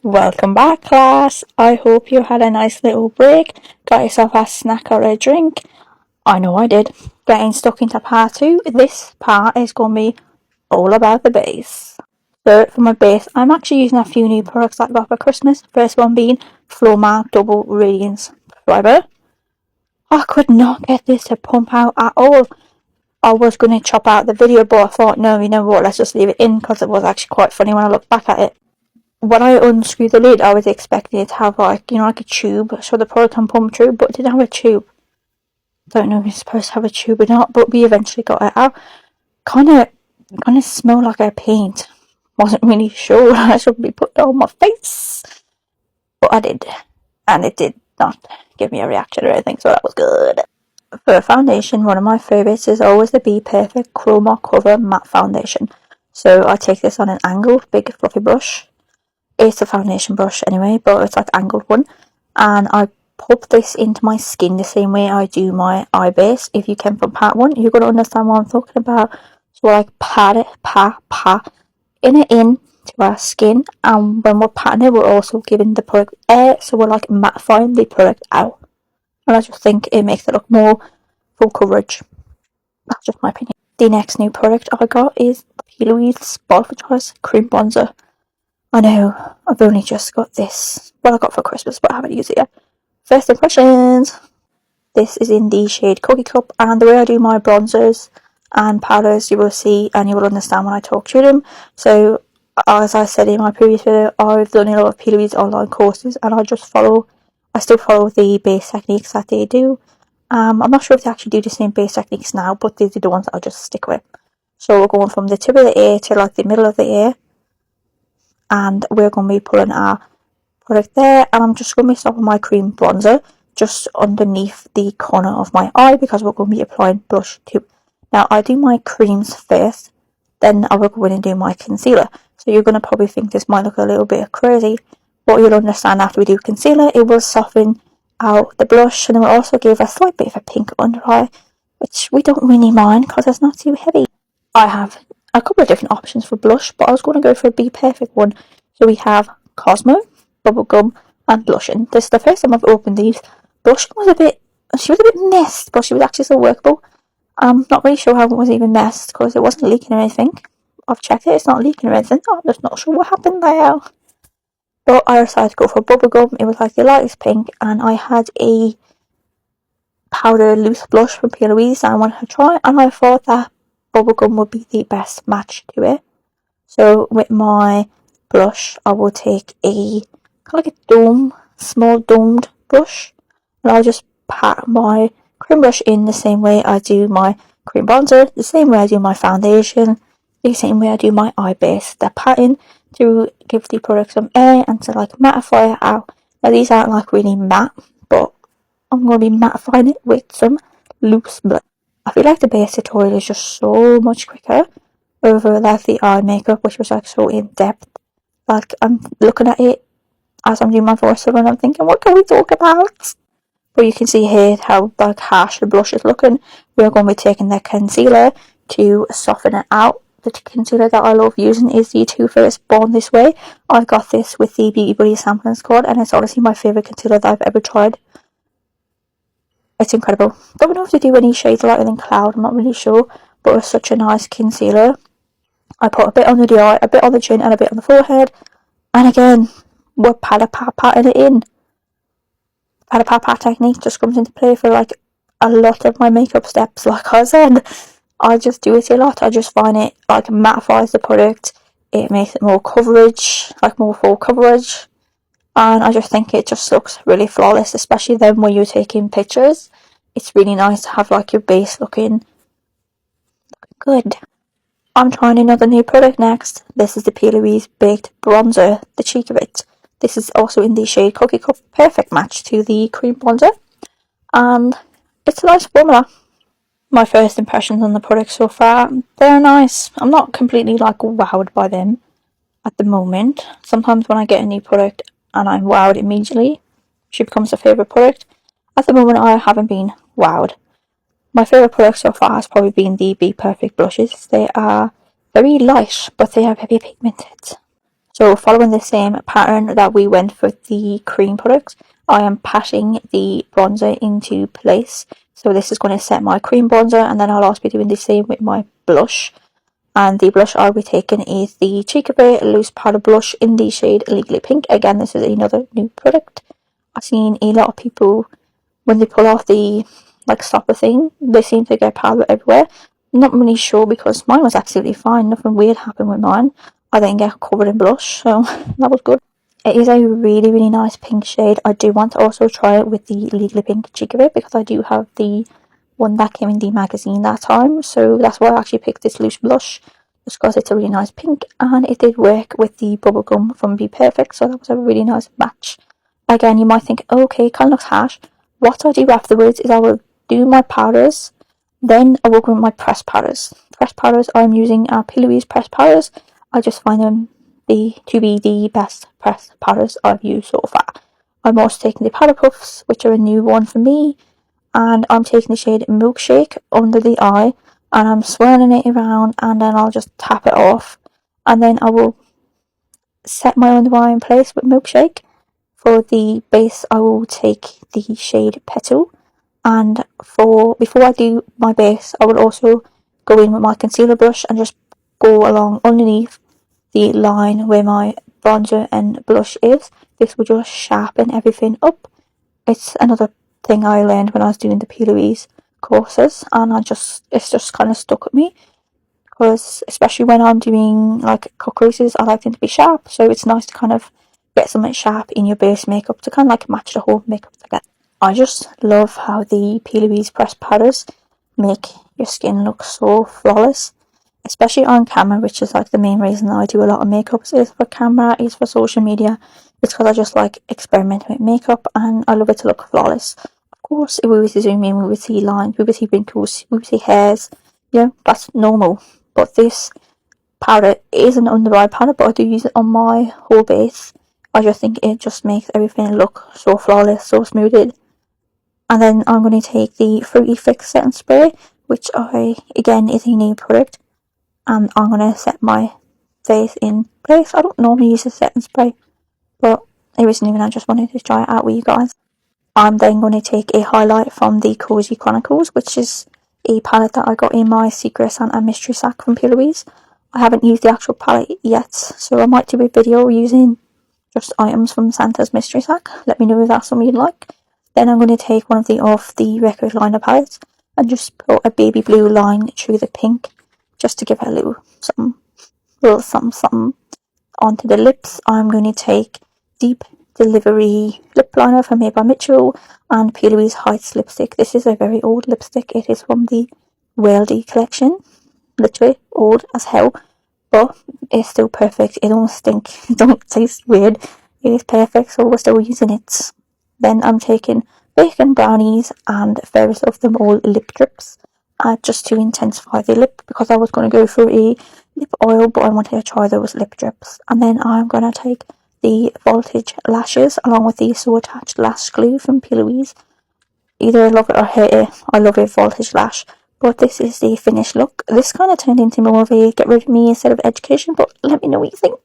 Welcome back, class. I hope you had a nice little break, got yourself a snack or a drink. I know I did. Getting stuck into part 2. This part is going to be all about the base. So for my base, I'm actually using a few new products that I got for Christmas. First one being Flormark Double Radiance Fiber. I could not get this to pump out at all. I was going to chop out the video, but I thought, no, you know what, let's just leave it in, because it was actually quite funny when I look back at it. When I unscrewed the lid, I was expecting it to have like a tube so the product can pump through, but it didn't have a tube. Don't know if it's supposed to have a tube or not, but we eventually got it out. Kind of smelled like a paint. Wasn't really sure I should be putting it on my face, but I did, and it did not give me a reaction or anything, so that was good. For foundation, one of my favourites is always the Be Perfect Chroma Cover Matte Foundation. So I take this on an angled, big fluffy brush. It's a foundation brush anyway, but it's like angled one, and I pop this into my skin the same way I do my eye base. If you came from part 1, you're going to understand what I'm talking about. So like pat it in to our skin, and when we're patting it, we're also giving the product air, so we're like mattifying the product out, and I just think it makes it look more full coverage. That's just my opinion. The next new product I got is the Louise Spot Choice Cream Bronzer. I know, I've only just got this. Well, I got for Christmas, but I haven't used it yet. First impressions. This is in the shade Cookie Cup, and the way I do my bronzers and powders, you will see and you will understand when I talk through them. So, as I said in my previous video, I've done a lot of P. Louise online courses, and I still follow the base techniques that they do. I'm not sure if they actually do the same base techniques now, but these are the ones that I just stick with. So we're going from the tip of the ear to like the middle of the ear, and we're going to be pulling our product there, and I'm just going to be stopping my cream bronzer just underneath the corner of my eye, because we're going to be applying blush too. Now I do my creams first, then I will go in and do my concealer. So you're going to probably think this might look a little bit crazy, but you'll understand after we do concealer, it will soften out the blush, and it will also give a slight bit of a pink under eye, which we don't really mind because it's not too heavy. I have a couple of different options for blush, but I was going to go for a Be Perfect one. So we have Cosmo, Bubblegum, and Blushing. This is the first time I've opened these. Blushing was a bit messed, but she was actually still workable. I'm not really sure how it was even messed, because it wasn't leaking or anything. I've checked it, it's not leaking or anything. I'm just not sure what happened there. But I decided to go for Bubblegum. It was like the lightest pink, and I had a powder loose blush from P. Louise that I wanted to try, and I thought that Bubblegum would be the best match to it. So with my blush, I will take a kind of like a small domed brush, and I'll just pat my cream brush in the same way I do my cream bronzer, the same way I do my foundation, the same way I do my eye base. They're patting to give the product some air and to like mattify it out. Now these aren't like really matte, but I'm going to be mattifying it with some loose blush. I feel like the base tutorial is just so much quicker over like the eye makeup, which was like so in depth. Like I'm looking at it as I'm doing my voiceover, and I'm thinking, what can we talk about? But you can see here how like harsh the blush is looking. We're going to be taking the concealer to soften it out. The concealer that I love using is the Too Faced Born This Way. I got this with the Beauty Buddy sampling squad, and it's honestly my favourite concealer that I've ever tried. It's incredible. Don't know if they do any shades lighter than Cloud, I'm not really sure, but it's such a nice concealer. I put a bit under the eye, a bit on the chin, and a bit on the forehead, and again, we're patting it in. Pat technique just comes into play for like a lot of my makeup steps. Like I said, I just do it a lot. I just find it like mattifies the product, it makes it more coverage, like more full coverage, and I just think it just looks really flawless, especially then when you're taking pictures. It's really nice to have like your base looking good. I'm trying another new product next. This is the P. Louise Baked Bronzer, the cheek of it. This is also in the shade Cookie Cup, perfect match to the cream bronzer, and it's a nice formula. My first impressions on the product so far, they're nice. I'm not completely like wowed by them at the moment. Sometimes when I get a new product and I'm wowed immediately, she becomes a favourite product. At the moment I haven't been wowed. My favourite product so far has probably been the Be Perfect blushes. They are very light, but they are very pigmented. So following the same pattern that we went for the cream products, I am patting the bronzer into place. So this is going to set my cream bronzer, and then I'll also be doing the same with my blush. And the blush I'll be taking is the GRWM Loose Powder Blush in the shade Legally Pink. Again, this is another new product. I've seen a lot of people, when they pull off the stopper thing, they seem to get powder everywhere. I'm not really sure, because mine was absolutely fine. Nothing weird happened with mine. I didn't get covered in blush, so that was good. It is a really, really nice pink shade. I do want to also try it with the Legally Pink GRWM, because I do have the one that came in the magazine that time, so that's why I actually picked this loose blush, just because it's a really nice pink, and it did work with the bubblegum from Be Perfect, so that was a really nice match. Again, you might think, okay, kind of looks harsh. What I do afterwards is I will do my powders, then I will go with my pressed powders. Pressed powders, I'm using P. Louise pressed powders. I just find them to be the best pressed powders I've used so far. I'm also taking the powder puffs, which are a new one for me, and I'm taking the shade Milkshake under the eye, and I'm swirling it around, and then I'll just tap it off, and then I will set my under eye in place with Milkshake. For the base, I will take the shade Petal, and before I do my base, I will also go in with my concealer brush and just go along underneath the line where my bronzer and blush is. This will just sharpen everything up. It's another thing I learned when I was doing the P. Louise courses, and it's just kind of stuck with me, because especially when I'm doing cut creases, I like them to be sharp, so it's nice to kind of get something sharp in your base makeup to kind of match the whole makeup together. I just love how the P. Louise pressed powders make your skin look so flawless, especially on camera, which is the main reason I do a lot of makeups, is for camera, is for social media. It's because I just like experimenting with makeup, and I love it to look flawless. Of course, if we were to zoom in, we would see lines, we would see wrinkles, we would see hairs. Yeah, that's normal. But this powder is an under eye powder, but I do use it on my whole base. I just think it just makes everything look so flawless, so smoothed. And then I'm going to take the Fruity Fix Setting Spray, which again is a new product, and I'm going to set my face in place. I don't normally use a setting spray, but it was new and I just wanted to try it out with you guys. I'm then going to take a highlight from the Cozy Chronicles, which is a palette that I got in my Secret Santa mystery sack from P. Louise. I haven't used the actual palette yet, so I might do a video using just items from Santa's mystery sack. Let me know if that's something you'd like. Then I'm going to take one of the record liner palettes and just put a baby blue line through the pink, just to give it a little something. Onto the lips, I'm going to take Deep Delivery lip liner from Made by Mitchell and P. Louise Heights lipstick. This is a very old lipstick. It is from the Weldy collection. Literally old as hell, but it's still perfect. It don't stink. It don't taste weird. It is perfect, so we're still using it. Then I'm taking Bacon Brownies and Ferris of Them All lip drips, just to intensify the lip, because I was going to go for a lip oil, but I wanted to try those lip drips. And then I'm going to take the Voltage lashes along with the So Attached lash glue from P. Louise. Either I love it or hate it. I love a Voltage lash, but this is the finished look. This kind of turned into more of a get rid of me instead of education, but let me know what you think.